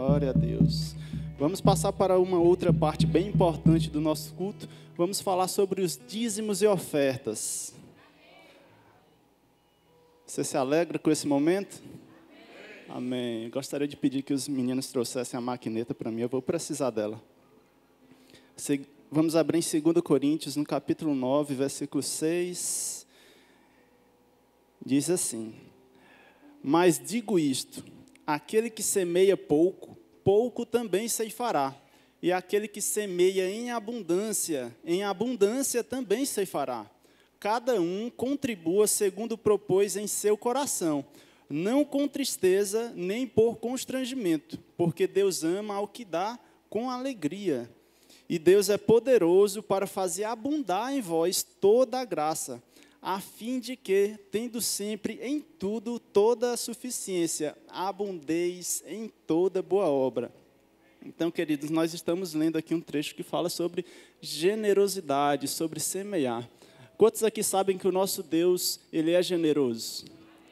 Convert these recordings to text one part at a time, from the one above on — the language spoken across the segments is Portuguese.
Glória a Deus. Vamos passar para uma outra parte bem importante do nosso culto. Vamos falar sobre os dízimos e ofertas. Você se alegra com esse momento? Amém. Gostaria de pedir que os meninos trouxessem a maquineta para mim. Eu vou precisar dela. Vamos abrir em 2 Coríntios, no capítulo 9, versículo 6. Diz assim: Mas digo isto, aquele que semeia pouco, pouco também ceifará. E aquele que semeia em abundância também ceifará. Cada um contribua segundo propôs em seu coração, não com tristeza, nem por constrangimento, porque Deus ama ao que dá com alegria. E Deus é poderoso para fazer abundar em vós toda a graça, a fim de que, tendo sempre em tudo toda a suficiência, abundeis em toda boa obra. Então, queridos, nós estamos lendo aqui um trecho que fala sobre generosidade, sobre semear. Quantos aqui sabem que o nosso Deus, Ele é generoso?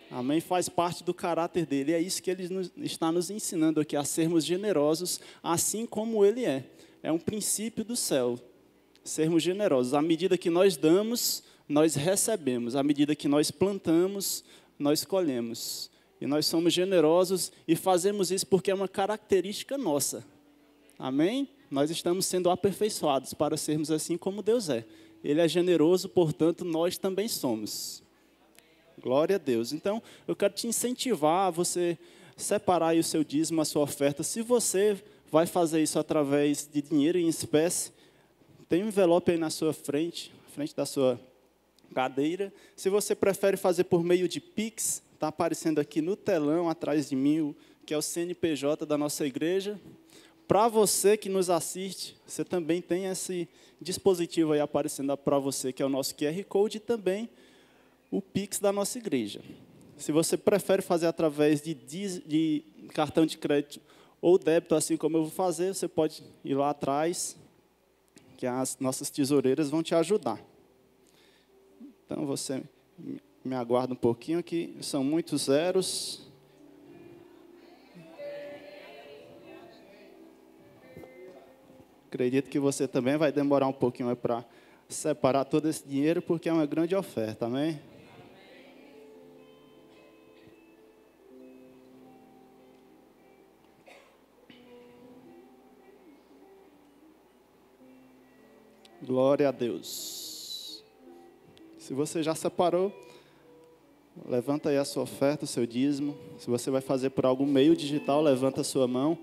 Amém? Faz parte do caráter dele. É isso que Ele está nos ensinando aqui, a sermos generosos, assim como Ele é. É um princípio do céu, sermos generosos. À medida que nós damos, nós recebemos. À medida que nós plantamos, nós colhemos. E nós somos generosos e fazemos isso porque é uma característica nossa. Amém? Nós estamos sendo aperfeiçoados para sermos assim como Deus é. Ele é generoso, portanto, nós também somos. Glória a Deus. Então, eu quero te incentivar a você separar aí o seu dízimo, a sua oferta. Se você vai fazer isso através de dinheiro em espécie, tem um envelope aí na sua frente da sua cadeira. Se você prefere fazer por meio de Pix, está aparecendo aqui no telão, atrás de mim, que é o CNPJ da nossa igreja. Para você que nos assiste, você também tem esse dispositivo aí aparecendo para você, que é o nosso QR Code, e também o Pix da nossa igreja. Se você prefere fazer através de cartão de crédito ou débito, assim como eu vou fazer, você pode ir lá atrás, que as nossas tesoureiras vão te ajudar. Então, você me aguarda um pouquinho, que são muitos zeros. Acredito que você também vai demorar um pouquinho para separar todo esse dinheiro, porque é uma grande oferta, amém? Glória a Deus. Se você já separou, levanta aí a sua oferta, o seu dízimo. Se você vai fazer por algum meio digital, levanta a sua mão.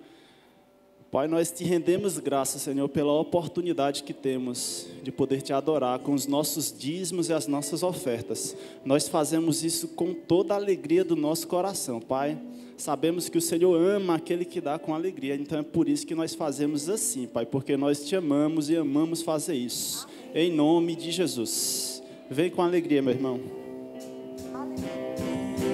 Pai, nós te rendemos graças, Senhor, pela oportunidade que temos de poder te adorar com os nossos dízimos e as nossas ofertas. Nós fazemos isso com toda a alegria do nosso coração, Pai. Sabemos que o Senhor ama aquele que dá com alegria, então é por isso que nós fazemos assim, Pai, porque nós te amamos e amamos fazer isso. Em nome de Jesus. Vem com alegria, meu irmão.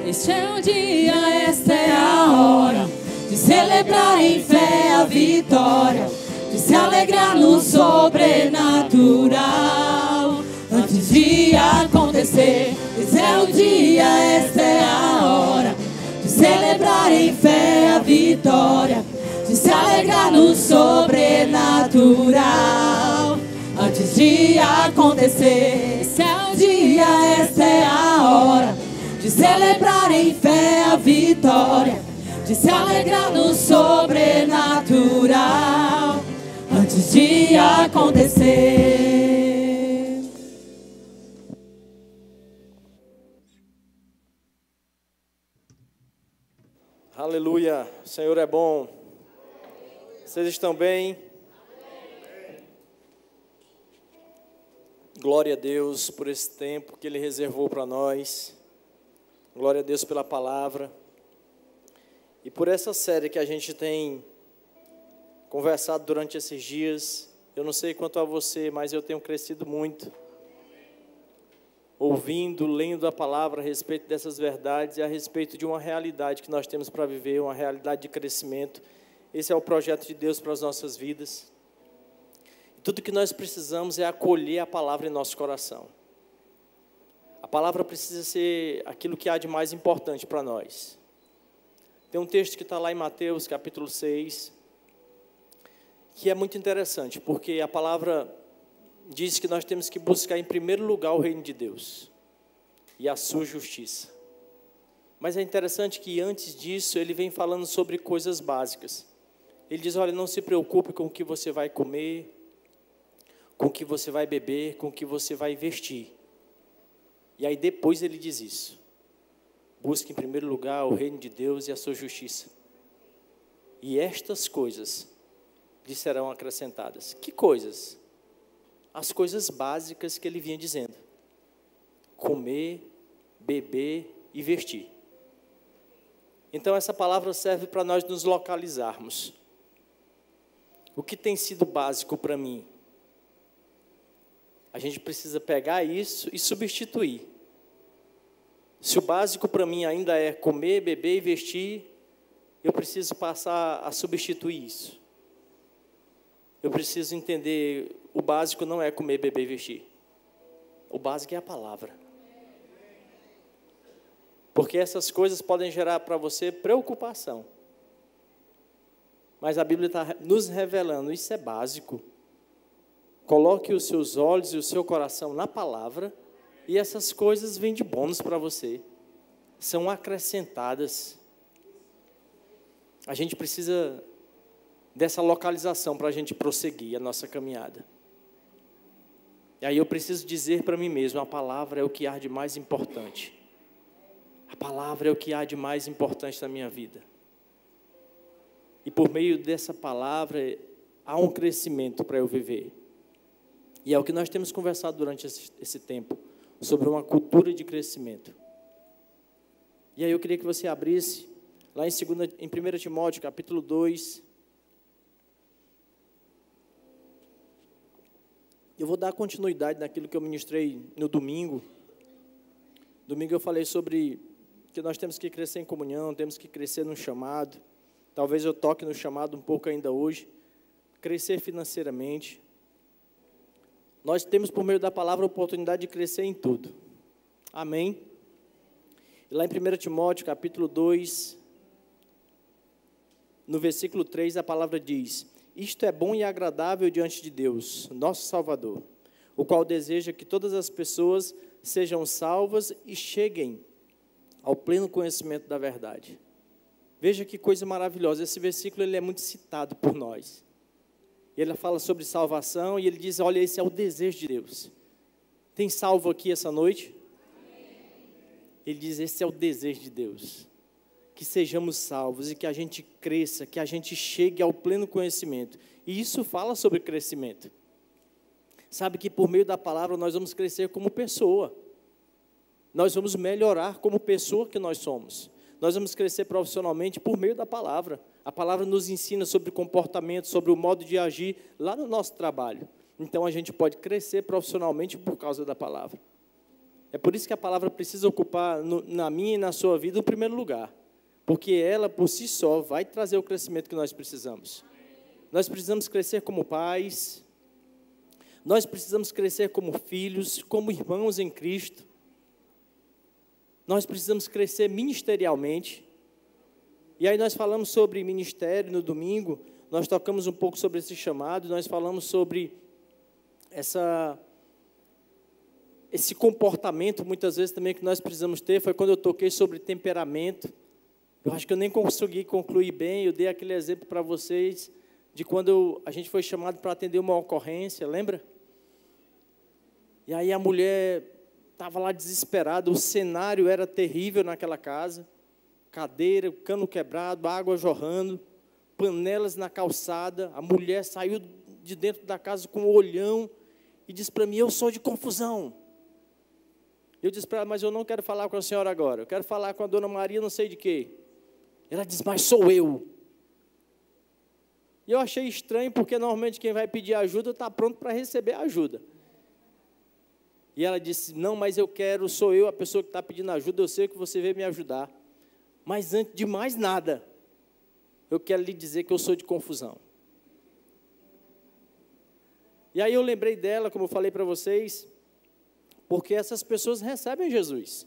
Este é o dia, esta é a hora de celebrar em fé a vitória, de se alegrar no sobrenatural. Antes de acontecer, esse é o dia, esta é a hora de celebrar em fé a vitória, de se alegrar no sobrenatural. Antes de acontecer, esse é o dia, esta é a hora de celebrar em fé a vitória, de se alegrar no sobrenatural. Antes de acontecer. Aleluia, o Senhor é bom. Vocês estão bem? Glória a Deus por esse tempo que Ele reservou para nós. Glória a Deus pela palavra. E por essa série que a gente tem conversado durante esses dias. Eu não sei quanto a você, mas eu tenho crescido muito, ouvindo, lendo a palavra a respeito dessas verdades e a respeito de uma realidade que nós temos para viver, uma realidade de crescimento. Esse é o projeto de Deus para as nossas vidas. E tudo que nós precisamos é acolher a palavra em nosso coração. A palavra precisa ser aquilo que há de mais importante para nós. Tem um texto que está lá em Mateus, capítulo 6, que é muito interessante, porque a palavra diz que nós temos que buscar em primeiro lugar o reino de Deus e a sua justiça. Mas é interessante que antes disso ele vem falando sobre coisas básicas. Ele diz, olha, não se preocupe com o que você vai comer, com o que você vai beber, com o que você vai vestir. E aí depois ele diz isso. Busque em primeiro lugar o reino de Deus e a sua justiça. E estas coisas lhe serão acrescentadas. Que coisas? As coisas básicas que ele vinha dizendo. Comer, beber e vestir. Então essa palavra serve para nós nos localizarmos. O que tem sido básico para mim? A gente precisa pegar isso e substituir. Se o básico para mim ainda é comer, beber e vestir, eu preciso passar a substituir isso. Eu preciso entender, o básico não é comer, beber e vestir. O básico é a palavra. Porque essas coisas podem gerar para você preocupação. Mas a Bíblia está nos revelando, isso é básico. Coloque os seus olhos e o seu coração na palavra, e essas coisas vêm de bônus para você. São acrescentadas. A gente precisa dessa localização para a gente prosseguir a nossa caminhada. E aí eu preciso dizer para mim mesmo, a palavra é o que há de mais importante. A palavra é o que há de mais importante na minha vida. E por meio dessa palavra, há um crescimento para eu viver. E é o que nós temos conversado durante esse tempo, sobre uma cultura de crescimento. E aí eu queria que você abrisse, lá em 1 Timóteo, capítulo 2. Eu vou dar continuidade naquilo que eu ministrei no domingo. Domingo eu falei sobre que nós temos que crescer em comunhão, temos que crescer no chamado. Talvez eu toque no chamado um pouco ainda hoje. Crescer financeiramente. Nós temos, por meio da palavra, a oportunidade de crescer em tudo. Amém? E lá em 1 Timóteo, capítulo 2, no versículo 3, a palavra diz: isto é bom e agradável diante de Deus, nosso Salvador, o qual deseja que todas as pessoas sejam salvas e cheguem ao pleno conhecimento da verdade. Veja que coisa maravilhosa, esse versículo ele é muito citado por nós. Ele fala sobre salvação e ele diz, olha, esse é o desejo de Deus. Tem salvo aqui essa noite? Ele diz, esse é o desejo de Deus. Que sejamos salvos e que a gente cresça, que a gente chegue ao pleno conhecimento. E isso fala sobre crescimento. Sabe que por meio da palavra nós vamos crescer como pessoa. Nós vamos melhorar como pessoa que nós somos. Nós vamos crescer profissionalmente por meio da palavra. A palavra nos ensina sobre comportamento, sobre o modo de agir lá no nosso trabalho. Então, a gente pode crescer profissionalmente por causa da palavra. É por isso que a palavra precisa ocupar na minha e na sua vida o primeiro lugar. Porque ela, por si só, vai trazer o crescimento que nós precisamos. Nós precisamos crescer como pais. Nós precisamos crescer como filhos, como irmãos em Cristo. Nós precisamos crescer ministerialmente. E aí nós falamos sobre ministério no domingo, nós tocamos um pouco sobre esse chamado, nós falamos sobre esse comportamento, muitas vezes também, que nós precisamos ter. Foi quando eu toquei sobre temperamento. Eu acho que eu nem consegui concluir bem, eu dei aquele exemplo para vocês, de quando a gente foi chamado para atender uma ocorrência, lembra? E aí a mulher estava lá desesperada, o cenário era terrível naquela casa. Cadeira, cano quebrado, água jorrando, panelas na calçada. A mulher saiu de dentro da casa com um olhão e disse para mim, eu sou de confusão. Eu disse para ela, mas eu não quero falar com a senhora agora, eu quero falar com a dona Maria, não sei de quê. Ela disse, mas sou eu. E eu achei estranho, porque normalmente quem vai pedir ajuda está pronto para receber a ajuda. E ela disse, não, mas eu quero, sou eu a pessoa que está pedindo ajuda, eu sei que você veio me ajudar. Mas antes de mais nada, eu quero lhe dizer que eu sou de confusão. E aí eu lembrei dela, como eu falei para vocês, porque essas pessoas recebem Jesus.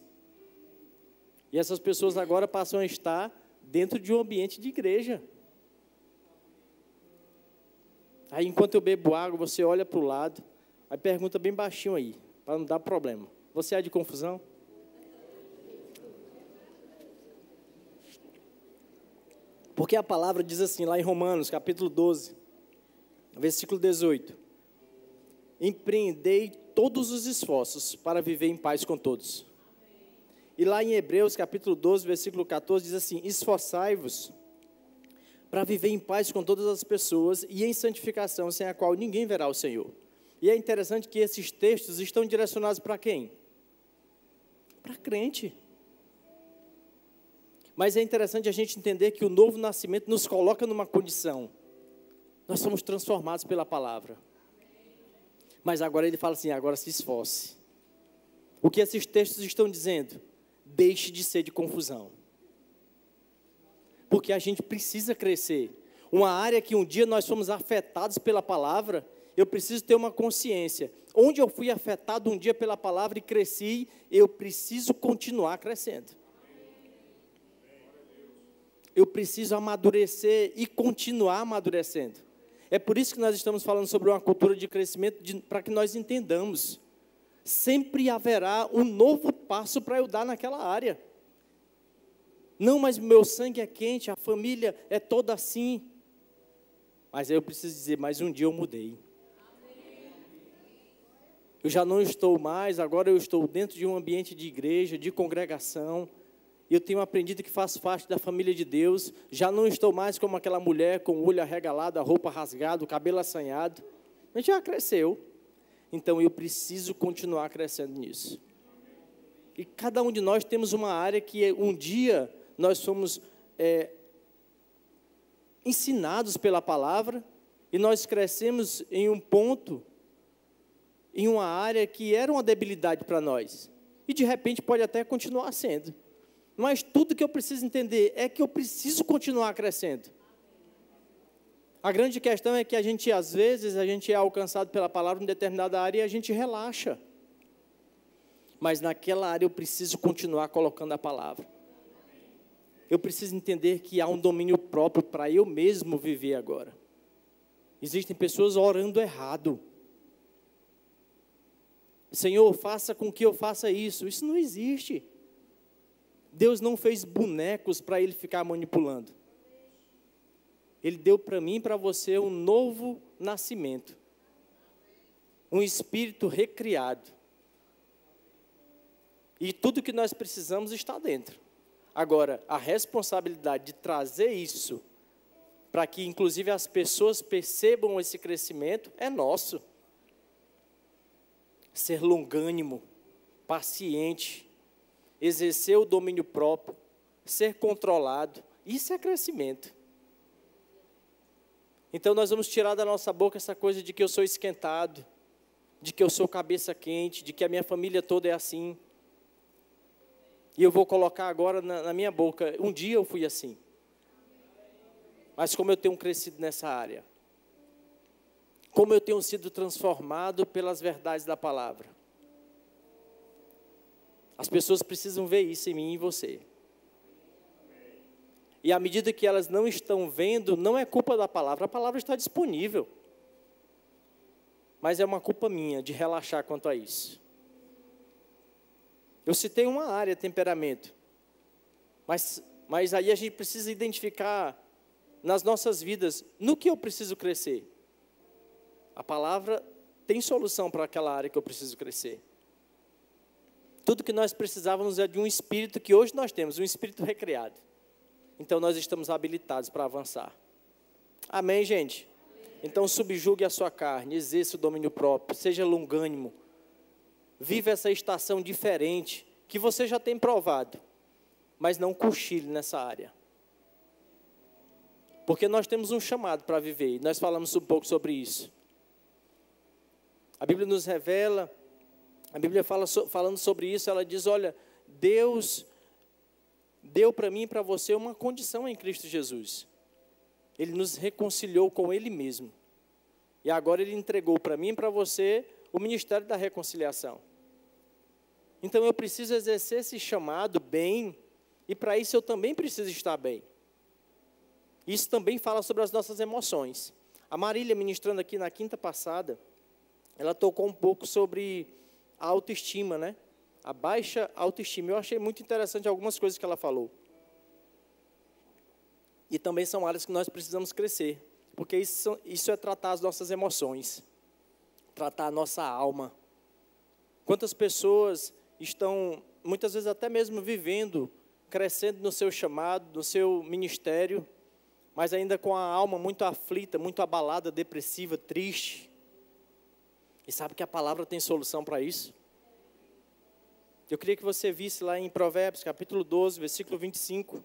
E essas pessoas agora passam a estar dentro de um ambiente de igreja. Aí, enquanto eu bebo água, você olha para o lado, aí pergunta bem baixinho aí, para não dar problema. Você é de confusão? Porque a palavra diz assim, lá em Romanos, capítulo 12, versículo 18. Empreendei todos os esforços para viver em paz com todos. E lá em Hebreus, capítulo 12, versículo 14, diz assim, esforçai-vos para viver em paz com todas as pessoas e em santificação, sem a qual ninguém verá o Senhor. E é interessante que esses textos estão direcionados para quem? Para crente. Mas é interessante a gente entender que o novo nascimento nos coloca numa condição. Nós somos transformados pela palavra. Mas agora ele fala assim, agora se esforce. O que esses textos estão dizendo? Deixe de ser de confusão. Porque a gente precisa crescer. Uma área que um dia nós fomos afetados pela palavra, eu preciso ter uma consciência. Onde eu fui afetado um dia pela palavra e cresci, eu preciso continuar crescendo. Eu preciso amadurecer e continuar amadurecendo. É por isso que nós estamos falando sobre uma cultura de crescimento, para que nós entendamos. Sempre haverá um novo passo para eu dar naquela área. Não, mas meu sangue é quente, a família é toda assim. Mas aí eu preciso dizer, mas um dia eu mudei. Eu já não estou mais, agora eu estou dentro de um ambiente de igreja, de congregação. Eu tenho aprendido que faço parte da família de Deus. Já não estou mais como aquela mulher com o olho arregalado, a roupa rasgada, o cabelo assanhado. A gente já cresceu. Então eu preciso continuar crescendo nisso. E cada um de nós temos uma área que um dia nós fomos ensinados pela palavra e nós crescemos em um ponto, em uma área que era uma debilidade para nós. E de repente pode até continuar sendo. Mas tudo que eu preciso entender é que eu preciso continuar crescendo. A grande questão é que às vezes, a gente é alcançado pela palavra em determinada área e a gente relaxa. Mas naquela área eu preciso continuar colocando a palavra. Eu preciso entender que há um domínio próprio para eu mesmo viver agora. Existem pessoas orando errado. Senhor, faça com que eu faça isso. Isso não existe. Deus não fez bonecos para ele ficar manipulando. Ele deu para mim e para você um novo nascimento. Um espírito recriado. E tudo que nós precisamos está dentro. Agora, a responsabilidade de trazer isso, para que inclusive as pessoas percebam esse crescimento, é nosso. Ser longânimo, paciente, exercer o domínio próprio, ser controlado, isso é crescimento. Então nós vamos tirar da nossa boca essa coisa de que eu sou esquentado, de que eu sou cabeça quente, de que a minha família toda é assim. E eu vou colocar agora na minha boca, um dia eu fui assim. Mas como eu tenho crescido nessa área. Como eu tenho sido transformado pelas verdades da palavra. As pessoas precisam ver isso em mim e em você. E à medida que elas não estão vendo, não é culpa da palavra. A palavra está disponível. Mas é uma culpa minha de relaxar quanto a isso. Eu citei uma área, temperamento. Mas aí a gente precisa identificar nas nossas vidas, no que eu preciso crescer. A palavra tem solução para aquela área que eu preciso crescer. Tudo que nós precisávamos é de um espírito que hoje nós temos, um espírito recriado. Então nós estamos habilitados para avançar. Amém, gente? Então subjugue a sua carne, exerça o domínio próprio, seja longânimo. Viva essa estação diferente, que você já tem provado, mas não cochile nessa área. Porque nós temos um chamado para viver, e nós falamos um pouco sobre isso. A Bíblia nos revela, a Bíblia falando sobre isso, ela diz, olha, Deus deu para mim e para você uma condição em Cristo Jesus. Ele nos reconciliou com Ele mesmo. E agora Ele entregou para mim e para você o ministério da reconciliação. Então eu preciso exercer esse chamado bem, e para isso eu também preciso estar bem. Isso também fala sobre as nossas emoções. A Marília, ministrando aqui na quinta passada, ela tocou um pouco sobre a autoestima, né? A baixa autoestima. Eu achei muito interessante algumas coisas que ela falou. E também são áreas que nós precisamos crescer, porque isso é tratar as nossas emoções, tratar a nossa alma. Quantas pessoas estão, muitas vezes até mesmo vivendo, crescendo no seu chamado, no seu ministério, mas ainda com a alma muito aflita, muito abalada, depressiva, triste. E sabe que a palavra tem solução para isso? Eu queria que você visse lá em Provérbios, capítulo 12, versículo 25.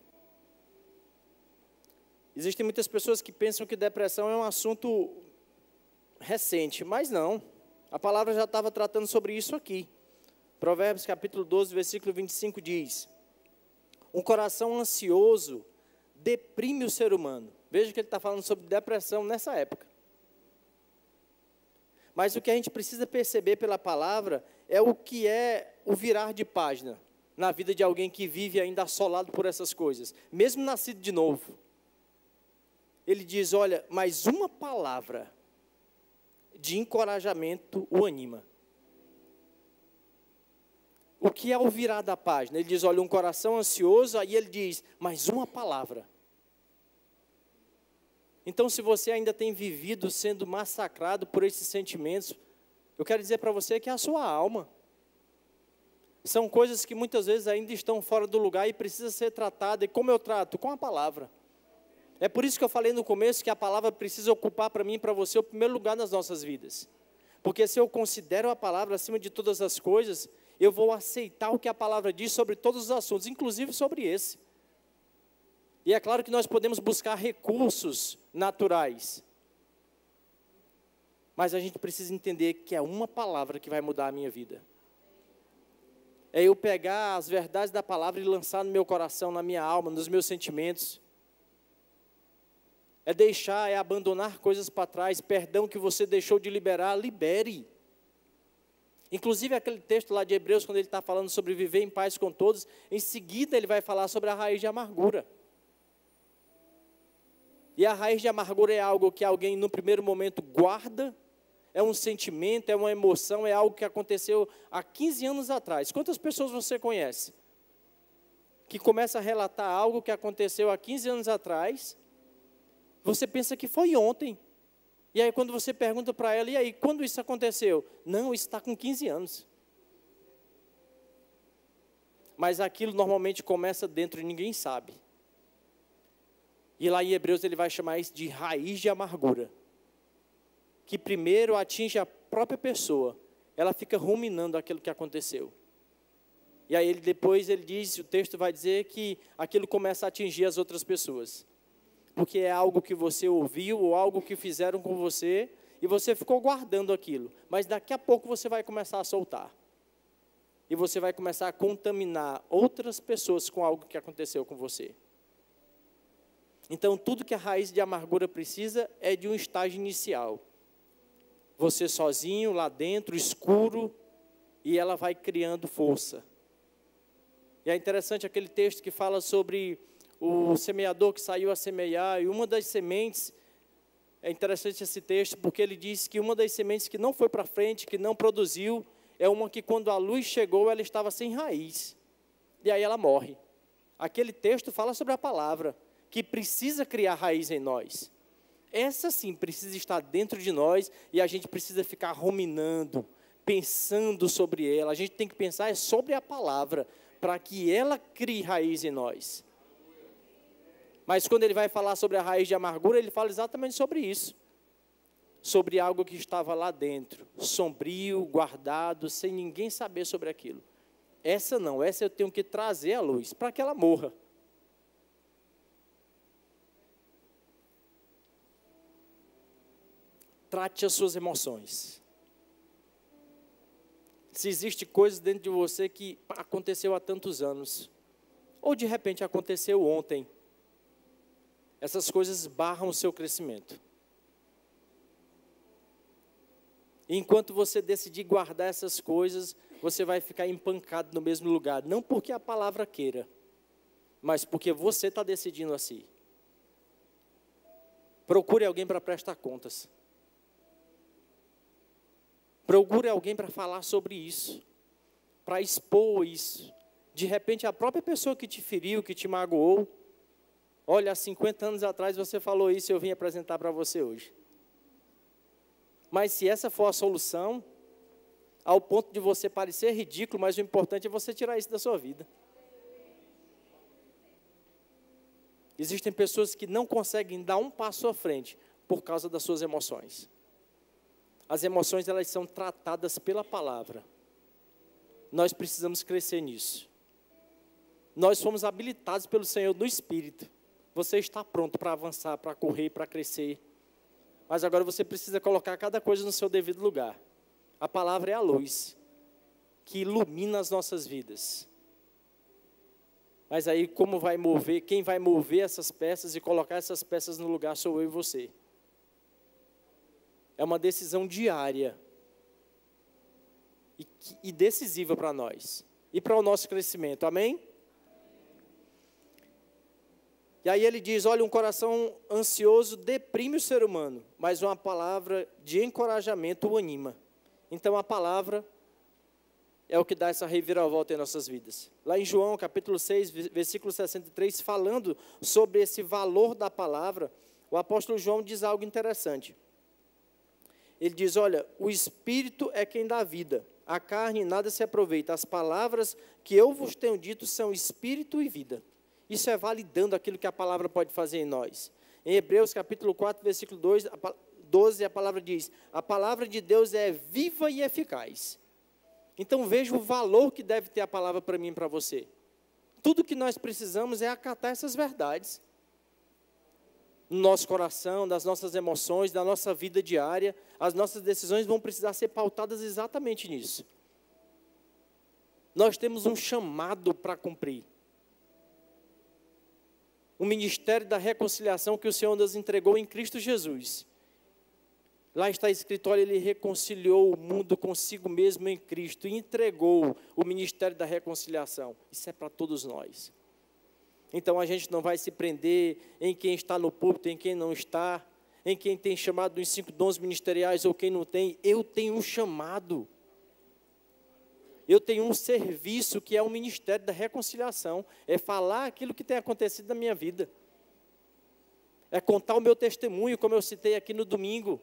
Existem muitas pessoas que pensam que depressão é um assunto recente, mas não. A palavra já estava tratando sobre isso aqui. Provérbios capítulo 12, versículo 25 diz: um coração ansioso deprime o ser humano. Veja que ele está falando sobre depressão nessa época. Mas o que a gente precisa perceber pela palavra é o que é o virar de página na vida de alguém que vive ainda assolado por essas coisas, mesmo nascido de novo. Ele diz, olha, mas uma palavra de encorajamento o anima. O que é o virar da página? Ele diz, olha, um coração ansioso, aí ele diz, mas uma palavra. Então, se você ainda tem vivido sendo massacrado por esses sentimentos, eu quero dizer para você que é a sua alma. São coisas que muitas vezes ainda estão fora do lugar e precisa ser tratada. E como eu trato? Com a palavra. É por isso que eu falei no começo que a palavra precisa ocupar para mim e para você o primeiro lugar nas nossas vidas. Porque se eu considero a palavra acima de todas as coisas, eu vou aceitar o que a palavra diz sobre todos os assuntos, inclusive sobre esse. E é claro que nós podemos buscar recursos naturais. Mas a gente precisa entender que é uma palavra que vai mudar a minha vida. É eu pegar as verdades da palavra e lançar no meu coração, na minha alma, nos meus sentimentos. É deixar, é abandonar coisas para trás, perdão que você deixou de liberar, libere. Inclusive aquele texto lá de Hebreus, quando ele está falando sobre viver em paz com todos, em seguida ele vai falar sobre a raiz de amargura. E a raiz de amargura é algo que alguém no primeiro momento guarda, é um sentimento, é uma emoção, é algo que aconteceu há 15 anos atrás. Quantas pessoas você conhece que começa a relatar algo que aconteceu há 15 anos atrás, você pensa que foi ontem. E aí quando você pergunta para ela, e aí, quando isso aconteceu? Não, isso está com 15 anos. Mas aquilo normalmente começa dentro e ninguém sabe. E lá em Hebreus ele vai chamar isso de raiz de amargura. Que primeiro atinge a própria pessoa. Ela fica ruminando aquilo que aconteceu. E aí depois ele diz, o texto vai dizer que aquilo começa a atingir as outras pessoas. Porque é algo que você ouviu ou algo que fizeram com você e você ficou guardando aquilo. Mas daqui a pouco você vai começar a soltar. E você vai começar a contaminar outras pessoas com algo que aconteceu com você. Então, tudo que a raiz de amargura precisa é de um estágio inicial. Você sozinho, lá dentro, escuro, e ela vai criando força. E é interessante aquele texto que fala sobre o semeador que saiu a semear, e uma das sementes, é interessante esse texto, porque ele diz que uma das sementes que não foi para frente, que não produziu, é uma que quando a luz chegou, ela estava sem raiz. E aí ela morre. Aquele texto fala sobre a palavra, que precisa criar raiz em nós. Essa sim precisa estar dentro de nós, e a gente precisa ficar ruminando, pensando sobre ela. A gente tem que pensar sobre a palavra, para que ela crie raiz em nós. Mas quando ele vai falar sobre a raiz de amargura, ele fala exatamente sobre isso. Sobre algo que estava lá dentro, sombrio, guardado, sem ninguém saber sobre aquilo. Essa não, essa eu tenho que trazer à luz, para que ela morra. Trate as suas emoções. Se existe coisas dentro de você que aconteceu há tantos anos, ou de repente aconteceu ontem, essas coisas barram o seu crescimento. E enquanto você decidir guardar essas coisas, você vai ficar empancado no mesmo lugar. Não porque a palavra queira, mas porque você está decidindo assim. Procure alguém para prestar contas. Procure alguém para falar sobre isso, para expor isso. De repente, a própria pessoa que te feriu, que te magoou, olha, há 50 anos atrás você falou isso e eu vim apresentar para você hoje. Mas se essa for a solução, ao ponto de você parecer ridículo, mas o importante é você tirar isso da sua vida. Existem pessoas que não conseguem dar um passo à frente por causa das suas emoções. As emoções, elas são tratadas pela palavra. Nós precisamos crescer nisso. Nós fomos habilitados pelo Senhor no Espírito. Você está pronto para avançar, para correr, para crescer. Mas agora você precisa colocar cada coisa no seu devido lugar. A palavra é a luz que ilumina as nossas vidas. Mas aí como vai mover, quem vai mover essas peças e colocar essas peças no lugar sou eu e você. É uma decisão diária e decisiva para nós e para o nosso crescimento, amém? E aí ele diz, olha, um coração ansioso deprime o ser humano, mas uma palavra de encorajamento o anima. Então a palavra é o que dá essa reviravolta em nossas vidas. Lá em João, capítulo 6, versículo 63, falando sobre esse valor da palavra, o apóstolo João diz algo interessante. Ele diz, olha, o Espírito é quem dá vida, a carne nada se aproveita. As palavras que eu vos tenho dito são Espírito e vida. Isso é validando aquilo que a palavra pode fazer em nós. Em Hebreus, capítulo 4, versículo 12, a palavra diz, a palavra de Deus é viva e eficaz. Então veja o valor que deve ter a palavra para mim e para você. Tudo que nós precisamos é acatar essas verdades. No nosso coração, das nossas emoções, da nossa vida diária, as nossas decisões vão precisar ser pautadas exatamente nisso. Nós temos um chamado para cumprir. O ministério da reconciliação que o Senhor nos entregou em Cristo Jesus. Lá está escrito, olha, ele reconciliou o mundo consigo mesmo em Cristo e entregou o ministério da reconciliação. Isso é para todos nós. Então a gente não vai se prender em quem está no púlpito, em quem não está, em quem tem chamado dos 5 dons ministeriais ou quem não tem. Eu tenho um chamado. Eu tenho um serviço que é o ministério da reconciliação. É falar aquilo que tem acontecido na minha vida. É contar o meu testemunho, como eu citei aqui no domingo.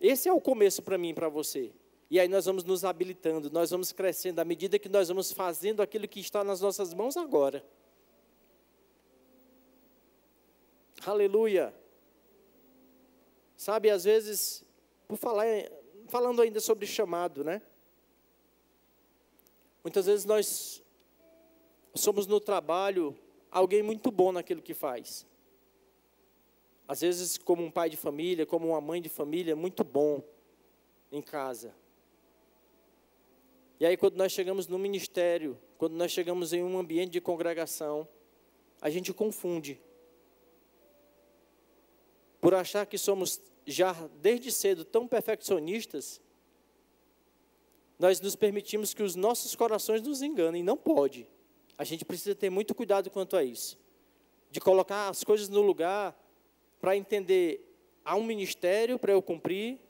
Esse é o começo para mim e para você. E aí nós vamos nos habilitando, nós vamos crescendo, à medida que nós vamos fazendo aquilo que está nas nossas mãos agora. Aleluia. Sabe, às vezes, falando ainda sobre chamado, né? Muitas vezes nós somos no trabalho alguém muito bom naquilo que faz. Às vezes, como um pai de família, como uma mãe de família, muito bom em casa. E aí, quando nós chegamos no ministério, quando nós chegamos em um ambiente de congregação, a gente confunde. Por achar que somos já desde cedo tão perfeccionistas, nós nos permitimos que os nossos corações nos enganem. Não pode. A gente precisa ter muito cuidado quanto a isso. De colocar as coisas no lugar para entender, há um ministério para eu cumprir,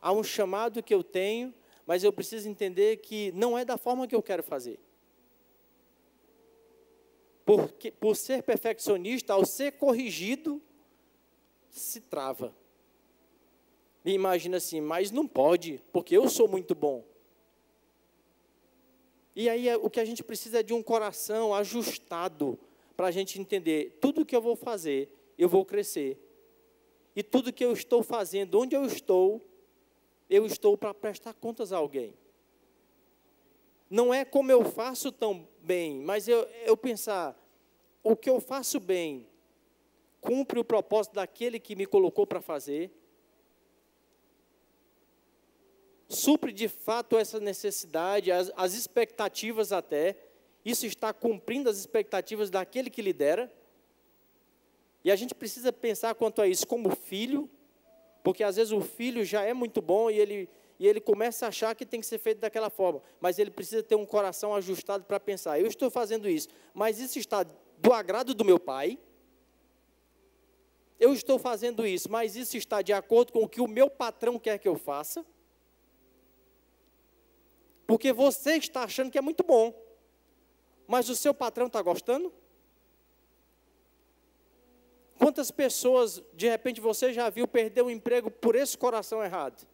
há um chamado que eu tenho, mas eu preciso entender que não é da forma que eu quero fazer. Porque, por ser perfeccionista, ao ser corrigido, se trava. E imagina assim, mas não pode, porque eu sou muito bom. E aí o que a gente precisa é de um coração ajustado para a gente entender, tudo que eu vou fazer, eu vou crescer. E tudo que eu estou fazendo, onde eu estou para prestar contas a alguém. Não é como eu faço tão bem, mas eu pensar, o que eu faço bem, cumpre o propósito daquele que me colocou para fazer, supre de fato essa necessidade, as expectativas até, isso está cumprindo as expectativas daquele que lidera. E a gente precisa pensar quanto a isso como filho, porque às vezes o filho já é muito bom e ele começa a achar que tem que ser feito daquela forma, mas ele precisa ter um coração ajustado para pensar, eu estou fazendo isso, mas isso está do agrado do meu pai? eu estou fazendo isso, mas isso está de acordo com o que o meu patrão quer que eu faça? Porque você está achando que é muito bom, mas o seu patrão está gostando? Quantas pessoas, de repente, você já viu perder o emprego por esse coração errado,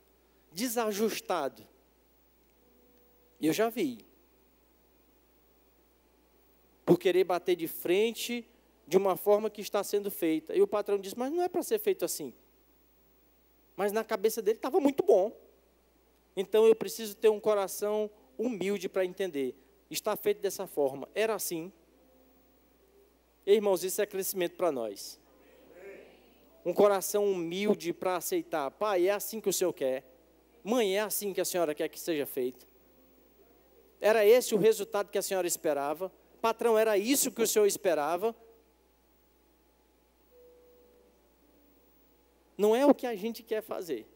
desajustado? Eu já vi. Por querer bater de frente de uma forma que está sendo feita. E o patrão diz, mas não é para ser feito assim. Mas na cabeça dele estava muito bom. Então eu preciso ter um coração humilde para entender. Está feito dessa forma. Era assim. Irmãos, isso é crescimento para nós. Um coração humilde para aceitar. Pai, é assim que o Senhor quer. Mãe, é assim que a senhora quer que seja feito. Era esse o resultado que a senhora esperava. Patrão, era isso que o Senhor esperava. Não é o que a gente quer fazer.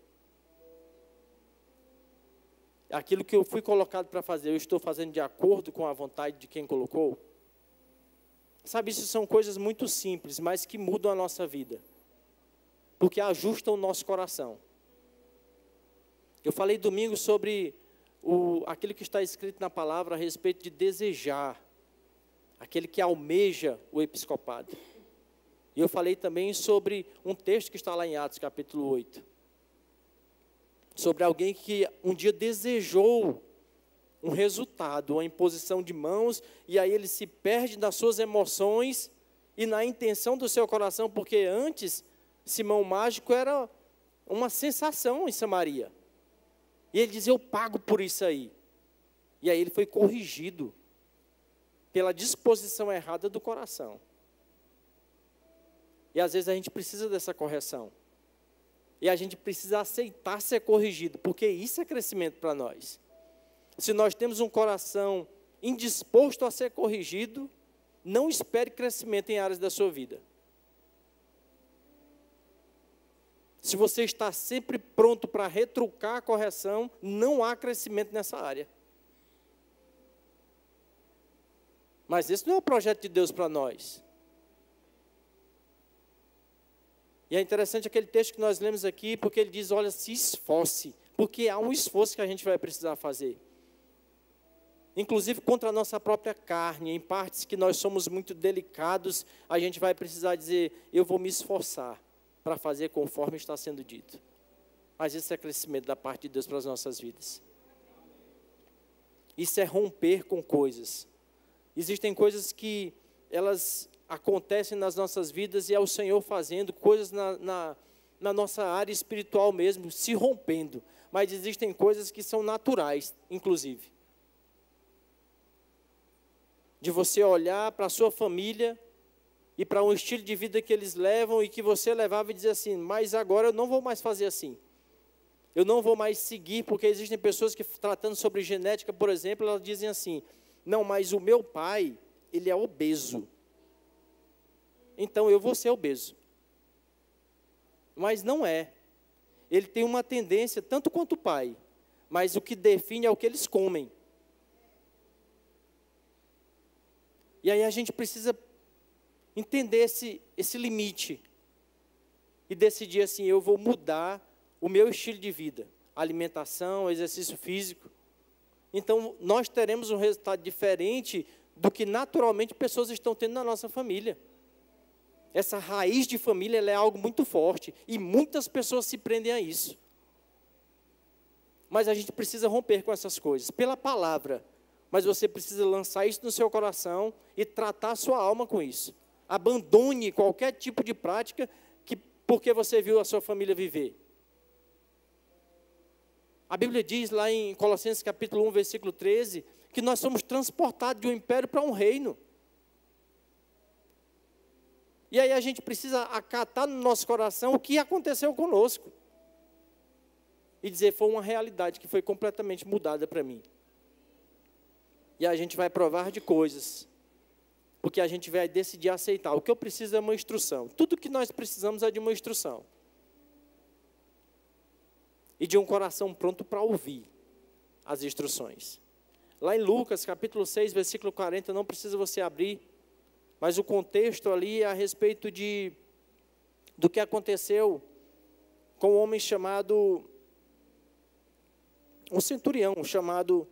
Aquilo que eu fui colocado para fazer, eu estou fazendo de acordo com a vontade de quem colocou? Sabe, isso são coisas muito simples, mas que mudam a nossa vida. Porque ajustam o nosso coração. Eu falei domingo sobre aquilo que está escrito na palavra a respeito de desejar. Aquele que almeja o episcopado. E eu falei também sobre um texto que está lá em Atos, capítulo 8. Sobre alguém que um dia desejou um resultado, uma imposição de mãos, e aí ele se perde nas suas emoções e na intenção do seu coração, porque antes, Simão Mágico era uma sensação em Samaria. E ele dizia, eu pago por isso aí. E aí ele foi corrigido pela disposição errada do coração. E às vezes a gente precisa dessa correção. E a gente precisa aceitar ser corrigido, porque isso é crescimento para nós. Se nós temos um coração indisposto a ser corrigido, não espere crescimento em áreas da sua vida. Se você está sempre pronto para retrucar a correção, não há crescimento nessa área. Mas esse não é o projeto de Deus para nós. E é interessante aquele texto que nós lemos aqui, porque ele diz, olha, se esforce, porque há um esforço que a gente vai precisar fazer. Inclusive contra a nossa própria carne, em partes que nós somos muito delicados, a gente vai precisar dizer, eu vou me esforçar para fazer conforme está sendo dito. Mas isso é crescimento da parte de Deus para as nossas vidas. Isso é romper com coisas. Existem coisas que elas acontecem nas nossas vidas e é o Senhor fazendo coisas na nossa área espiritual mesmo, se rompendo. Mas existem coisas que são naturais, inclusive. De você olhar para a sua família e para um estilo de vida que eles levam e que você levava e dizer assim, mas agora eu não vou mais fazer assim. Eu não vou mais seguir, porque existem pessoas que, tratando sobre genética, por exemplo, elas dizem assim, não, mas o meu pai, ele é obeso. Então eu vou ser obeso. Mas não é. Ele tem uma tendência, tanto quanto o pai, mas o que define é o que eles comem. E aí a gente precisa entender esse limite e decidir assim, eu vou mudar o meu estilo de vida, alimentação, exercício físico. Então nós teremos um resultado diferente do que naturalmente pessoas estão tendo na nossa família. Essa raiz de família ela é algo muito forte e muitas pessoas se prendem a isso. Mas a gente precisa romper com essas coisas, pela palavra. Mas você precisa lançar isso no seu coração e tratar a sua alma com isso. Abandone qualquer tipo de prática porque você viu a sua família viver. A Bíblia diz lá em Colossenses capítulo 1, versículo 13, que nós somos transportados de um império para um reino. E aí a gente precisa acatar no nosso coração o que aconteceu conosco. E dizer, foi uma realidade que foi completamente mudada para mim. E a gente vai provar de coisas. Porque a gente vai decidir aceitar. O que eu preciso é uma instrução. Tudo que nós precisamos é de uma instrução. E de um coração pronto para ouvir as instruções. Lá em Lucas, capítulo 6, versículo 40, não precisa você abrir. Mas o contexto ali é a respeito do que aconteceu com um homem chamado, um centurião chamado,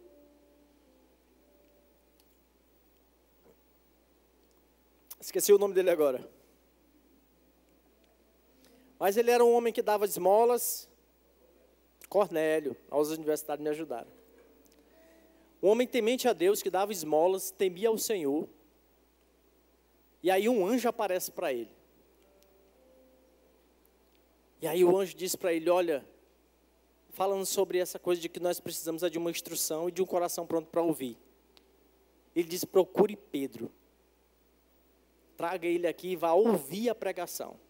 esqueci o nome dele agora, mas ele era um homem que dava esmolas. Cornélio, as universidades me ajudaram. Um homem temente a Deus, que dava esmolas, temia ao Senhor. E aí um anjo aparece para ele. E aí o anjo disse para ele, olha, falando sobre essa coisa de que nós precisamos de uma instrução e de um coração pronto para ouvir. Ele disse, procure Pedro. Traga ele aqui e vá ouvir a pregação.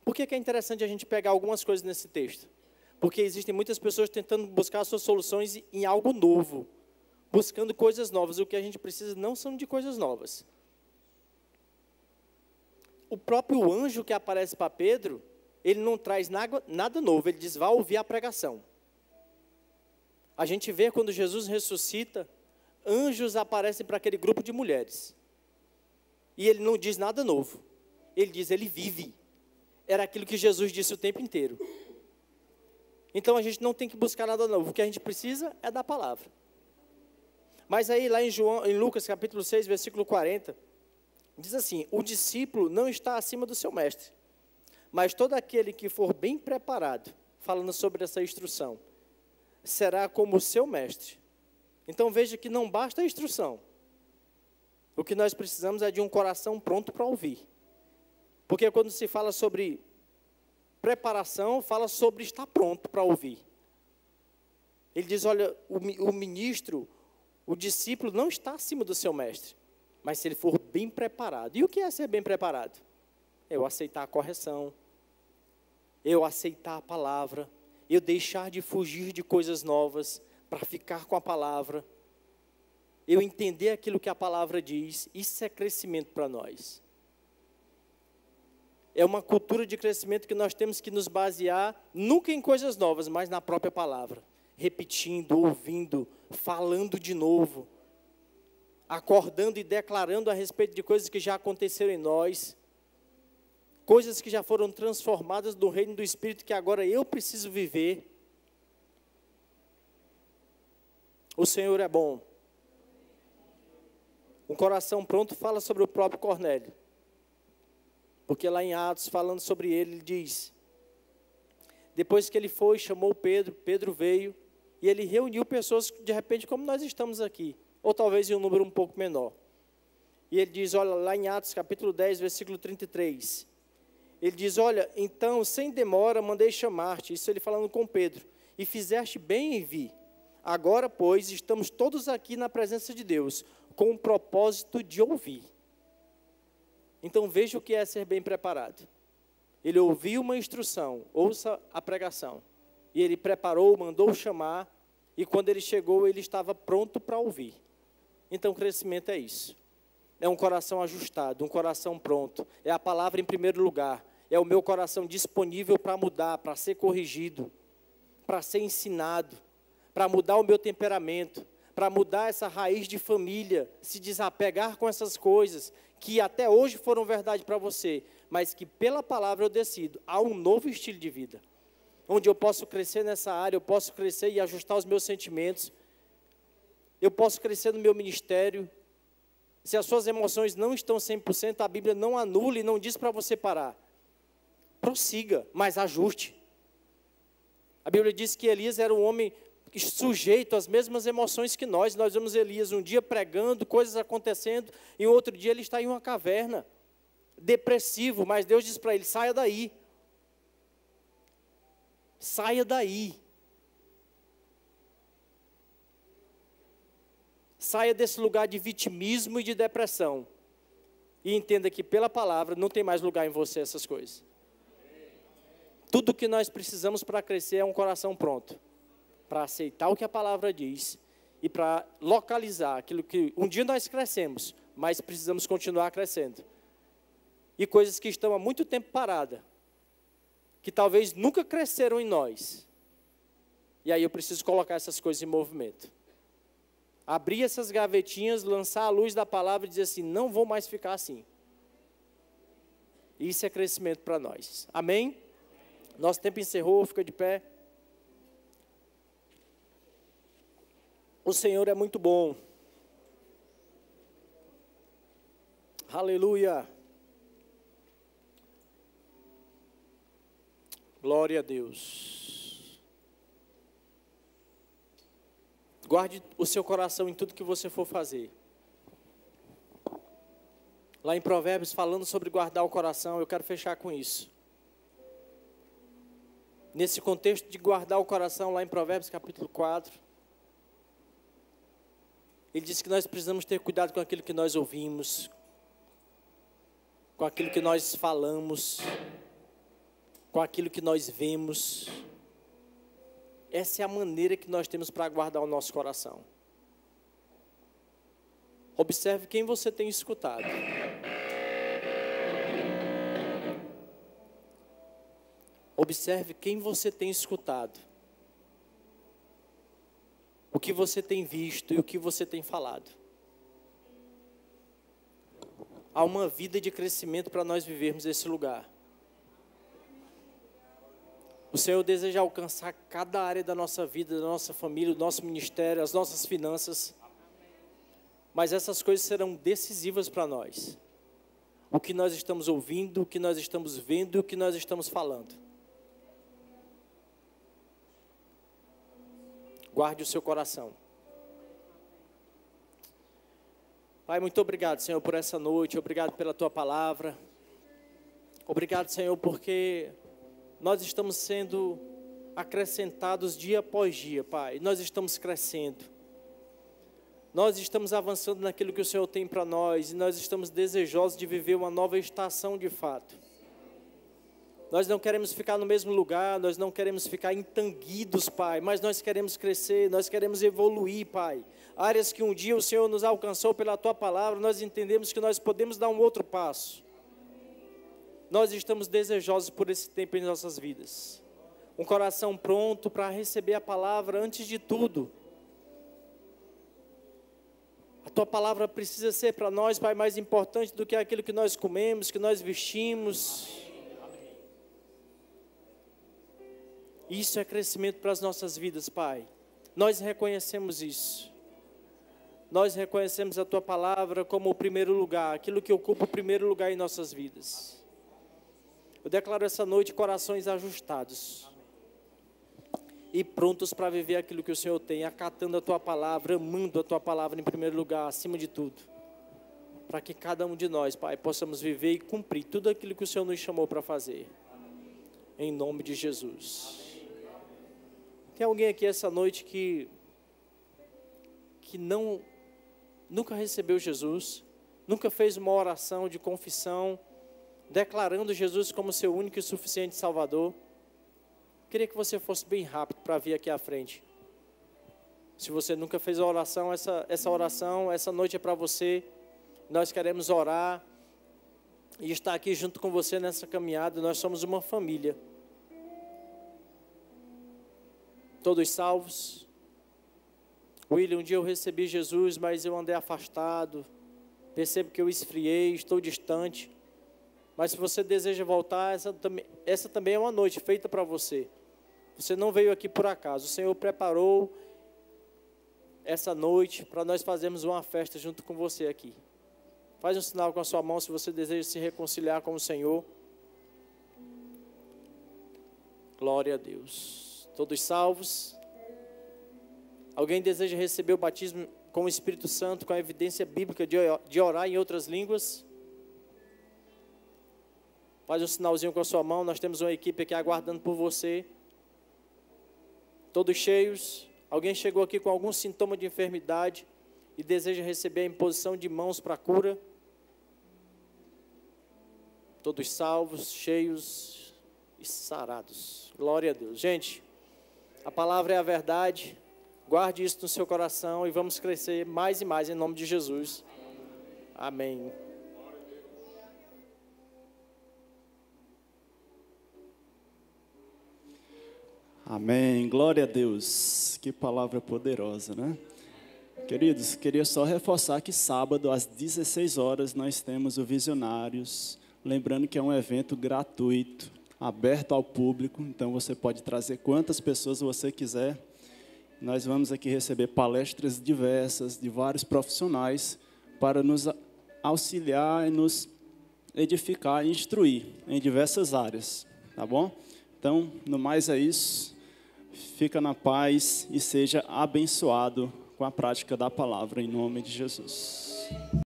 Por que é interessante a gente pegar algumas coisas nesse texto? Porque existem muitas pessoas tentando buscar suas soluções em algo novo, buscando coisas novas. O que a gente precisa não são de coisas novas. O próprio anjo que aparece para Pedro, ele não traz nada novo, ele diz, vá ouvir a pregação. A gente vê quando Jesus ressuscita, anjos aparecem para aquele grupo de mulheres. E ele não diz nada novo, ele diz, ele vive. Era aquilo que Jesus disse o tempo inteiro. Então a gente não tem que buscar nada novo, o que a gente precisa é da palavra. Mas aí lá em Lucas capítulo 6, versículo 40, diz assim, o discípulo não está acima do seu mestre, mas todo aquele que for bem preparado, falando sobre essa instrução, será como o seu mestre. Então veja que não basta a instrução, o que nós precisamos é de um coração pronto para ouvir. Porque quando se fala sobre preparação, fala sobre estar pronto para ouvir. Ele diz, olha, o ministro, o discípulo não está acima do seu mestre, mas se ele for bem preparado. E o que é ser bem preparado? Eu aceitar a correção, eu aceitar a palavra, eu deixar de fugir de coisas novas para ficar com a palavra, eu entender aquilo que a palavra diz. Isso é crescimento para nós. É uma cultura de crescimento que nós temos que nos basear nunca em coisas novas, mas na própria palavra. Repetindo, ouvindo, falando de novo, acordando e declarando a respeito de coisas que já aconteceram em nós, coisas que já foram transformadas do reino do Espírito, que agora eu preciso viver. O Senhor é bom. Um coração pronto fala sobre o próprio Cornélio. Porque lá em Atos, falando sobre ele, ele diz, depois que ele foi, chamou Pedro, Pedro veio, e ele reuniu pessoas, de repente, como nós estamos aqui, ou talvez em um número um pouco menor. E ele diz, olha, lá em Atos, capítulo 10, versículo 33, ele diz, olha, então, sem demora, mandei chamar-te, isso ele falando com Pedro, e fizeste bem em vir. Agora, pois, estamos todos aqui na presença de Deus, com o propósito de ouvir. Então veja o que é ser bem preparado. Ele ouviu uma instrução, ouça a pregação. E ele preparou, mandou chamar, e quando ele chegou, ele estava pronto para ouvir. Então crescimento é isso. É um coração ajustado, um coração pronto. É a palavra em primeiro lugar. É o meu coração disponível para mudar, para ser corrigido, para ser ensinado, para mudar o meu temperamento, para mudar essa raiz de família, se desapegar com essas coisas que até hoje foram verdade para você, mas que pela palavra eu decido, há um novo estilo de vida, onde eu posso crescer nessa área, eu posso crescer e ajustar os meus sentimentos, eu posso crescer no meu ministério. Se as suas emoções não estão 100%, a Bíblia não anula e não diz para você parar. Prossiga, mas ajuste. A Bíblia diz que Elias era um homem sujeito às mesmas emoções que nós. Nós vemos Elias um dia pregando, coisas acontecendo, e outro dia ele está em uma caverna, depressivo, mas Deus diz para ele, saia daí. Saia daí. Saia desse lugar de vitimismo e de depressão. E entenda que pela palavra não tem mais lugar em você essas coisas. Tudo que nós precisamos para crescer é um coração pronto, para aceitar o que a palavra diz e para localizar aquilo que um dia nós crescemos, mas precisamos continuar crescendo. E coisas que estão há muito tempo paradas, que talvez nunca cresceram em nós. E aí eu preciso colocar essas coisas em movimento. Abrir essas gavetinhas, lançar a luz da palavra e dizer assim, não vou mais ficar assim. E isso é crescimento para nós. Amém? Nosso tempo encerrou, fica de pé. O Senhor é muito bom. Aleluia. Glória a Deus. Guarde o seu coração em tudo que você for fazer. Lá em Provérbios, falando sobre guardar o coração, eu quero fechar com isso. Nesse contexto de guardar o coração, lá em Provérbios capítulo 4, ele diz que nós precisamos ter cuidado com aquilo que nós ouvimos, com aquilo que nós falamos, com aquilo que nós vemos. Essa é a maneira que nós temos para guardar o nosso coração. Observe quem você tem escutado. Observe quem você tem escutado. O que você tem visto e o que você tem falado. Há uma vida de crescimento para nós vivermos esse lugar. O Senhor deseja alcançar cada área da nossa vida, da nossa família, do nosso ministério, as nossas finanças. Mas essas coisas serão decisivas para nós. O que nós estamos ouvindo, o que nós estamos vendo e o que nós estamos falando. Guarde o seu coração. Pai, muito obrigado, Senhor, por essa noite. Obrigado pela Tua palavra. Obrigado, Senhor, porque nós estamos sendo acrescentados dia após dia, Pai. Nós estamos crescendo. Nós estamos avançando naquilo que o Senhor tem para nós. E nós estamos desejosos de viver uma nova estação de fato. Nós não queremos ficar no mesmo lugar, nós não queremos ficar entanguidos, Pai, mas nós queremos crescer, nós queremos evoluir, Pai. Áreas que um dia o Senhor nos alcançou pela Tua palavra, nós entendemos que nós podemos dar um outro passo. Nós estamos desejosos por esse tempo em nossas vidas. Um coração pronto para receber a palavra antes de tudo. A Tua palavra precisa ser para nós, Pai, mais importante do que aquilo que nós comemos, que nós vestimos. Isso é crescimento para as nossas vidas, Pai. Nós reconhecemos isso. Nós reconhecemos a Tua palavra como o primeiro lugar, aquilo que ocupa o primeiro lugar em nossas vidas. Eu declaro essa noite corações ajustados e prontos para viver aquilo que o Senhor tem, acatando a Tua palavra, amando a Tua palavra em primeiro lugar, acima de tudo. Para que cada um de nós, Pai, possamos viver e cumprir tudo aquilo que o Senhor nos chamou para fazer. Em nome de Jesus. Tem alguém aqui essa noite que nunca recebeu Jesus, nunca fez uma oração de confissão, declarando Jesus como seu único e suficiente Salvador? Queria que você fosse bem rápido para vir aqui à frente. Se você nunca fez a oração, essa oração, essa noite é para você. Nós queremos orar e estar aqui junto com você nessa caminhada. Nós somos uma família. Todos salvos. William, um dia eu recebi Jesus, mas eu andei afastado. Percebo que eu esfriei, estou distante. Mas se você deseja voltar, essa também é uma noite feita para você. Você não veio aqui por acaso. O Senhor preparou essa noite para nós fazermos uma festa junto com você aqui. Faz um sinal com a sua mão se você deseja se reconciliar com o Senhor. Glória a Deus. Todos salvos? Alguém deseja receber o batismo com o Espírito Santo, com a evidência bíblica de orar em outras línguas? Faz um sinalzinho com a sua mão. Nós temos uma equipe aqui aguardando por você. Todos cheios? Alguém chegou aqui com algum sintoma de enfermidade e deseja receber a imposição de mãos para a cura? Todos salvos, cheios e sarados. Glória a Deus. Gente, a palavra é a verdade. Guarde isso no seu coração e vamos crescer mais e mais em nome de Jesus. Amém. Amém. Glória a Deus. Que palavra poderosa, né? Queridos, queria só reforçar que sábado às 16 horas nós temos o Visionários, Lembrando que é um evento gratuito, aberto ao público, então você pode trazer quantas pessoas você quiser. Nós vamos aqui receber palestras diversas de vários profissionais para nos auxiliar e nos edificar e instruir em diversas áreas, tá bom? Então, no mais é isso. Fica na paz e seja abençoado com a prática da palavra, em nome de Jesus.